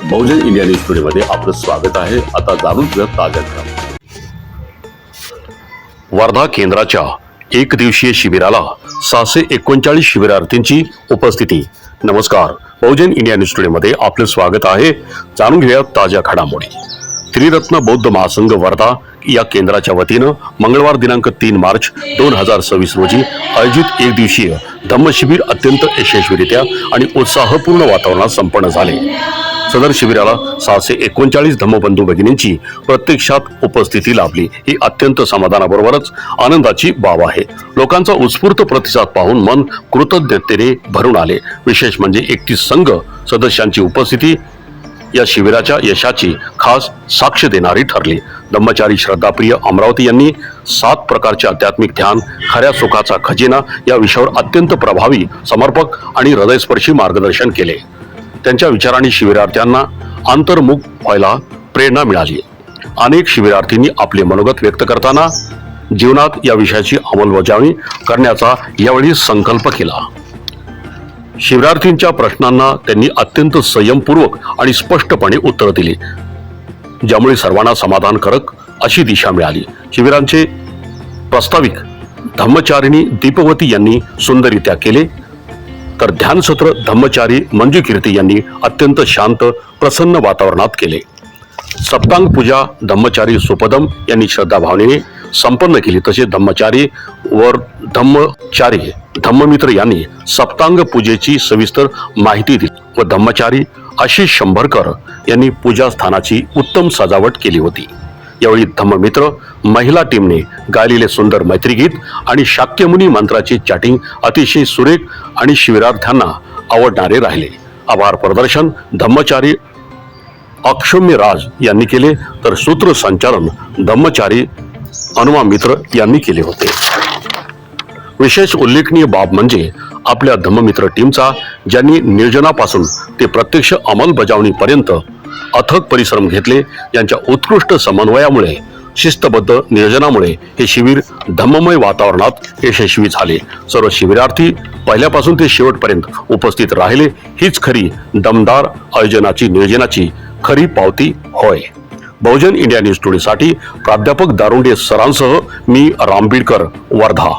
बहुजन India news स्टुडिओमध्ये आपलं स्वागत आहे। आता जाणून घेऊया ताज्या घडामोडी। वर्धा केंद्राच्या एक दिवसीय शिबिराला 639 शिबिरार्थींची उपस्थिती। नमस्कार, बहुजन इंडिया न्यूज स्टुडिओमध्ये आपलं स्वागत आहे। जाणून घेऊया ताज्या घडामोडी। त्रिरत्न बौद्ध महासंघ वर्धा या केंद्राच्या वतीनं मंगळवार दिनांक 3 मार्च 2026 रोजी आयोजित एक दिवसीय धम्मशिबिर अत्यंत यशस्वीरित्या आणि उत्साहपूर्ण वातावरणात संपन्न झाले। सदर शिबिराला 639 धम्मबंधू भगिनींची प्रत्यक्षात उपस्थिती लाभली ही अत्यंत समाधानाबरोबरच आनंदाची बाब आहे। लोकांचा उत्स्फूर्त प्रतिसाद पाहून मन कृतज्ञतेने भरून आले। विशेष म्हणजे 31 संघ सदस्यांची उपस्थिती या शिबिराच्या यशाची खास साक्ष देणारी ठरली। धम्मचारी श्रद्धाप्रिय अमरावती यांनी 7 प्रकारचे आध्यात्मिक ध्यान, खऱ्या सुखाचा खजिना या विषयावर अत्यंत प्रभावी, समर्पक आणि हृदयस्पर्शी मार्गदर्शन केले। त्यांच्या विचारांनी शिबिरार्थ्यांना अंतर्मुख व्हायला प्रेरणा मिळाली। अनेक शिबिरार्थींनी आपले मनोगत व्यक्त करताना जीवनात या विषयाची अंमलबजावणी करण्याचा यावेळी संकल्प केला। शिबिरार्थींच्या प्रश्नांना त्यांनी अत्यंत संयमपूर्वक आणि स्पष्टपणे उत्तर दिली, ज्यामुळे सर्वांना समाधानकारक अशी दिशा मिळाली। शिबिरांचे प्रास्ताविक धम्मचारिणी दीपवती यांनी सुंदररित्या केले, तर ध्यानसत्र धम्मचारी मंजू कीर्ती यांनी अत्यंत शांत प्रसन्न वातावरणात केले। सप्तांग पूजा धम्मचारी सुपदम यांनी श्रद्धाभावनेने संपन्न केली। तसेच धम्मचारी वर धम्मचारी धम्ममित्र यांनी सप्तांग पूजेची सविस्तर माहिती दिली व धम्मचारी आशिष शंभरकर यांनी पूजा स्थानाची उत्तम सजावट केली होती। यावेळी धम्ममित्र महिला टीमने गायलेले सुंदर मैत्रीगीत आणि शाक्यमुनी मंत्राची चॅटिंग अतिशय सुरेख आणि शिबिरार्थ्यांना आवडणारे राहिले। आभार प्रदर्शन धम्मचारी अक्षम्य राज यांनी केले, तर सूत्रसंचालन धम्मचारी अनुमा मित्र यांनी केले होते। विशेष उल्लेखनीय बाब म्हणजे आपल्या धम्ममित्र टीमचा, ज्यांनी नियोजनापासून ते प्रत्यक्ष अंमलबजावणीपर्यंत अथक परिश्रम घेतले, यांच्या उत्कृष्ट समन्वयामुळे शिस्तबद्ध नियोजनामुळे हे शिबिर धम्ममय वातावरणात यशस्वी झाले। सर्व शिबिरार्थी पहिल्यापासून ते शेवटपर्यंत उपस्थित राहिले हीच खरी दमदार आयोजनाची नियोजनाची खरी पावती होय। बहुजन इंडिया न्यूज स्टुडिओसाठी प्राध्यापक दारुंडे सरांसह मी रामबीडकर, वर्धा।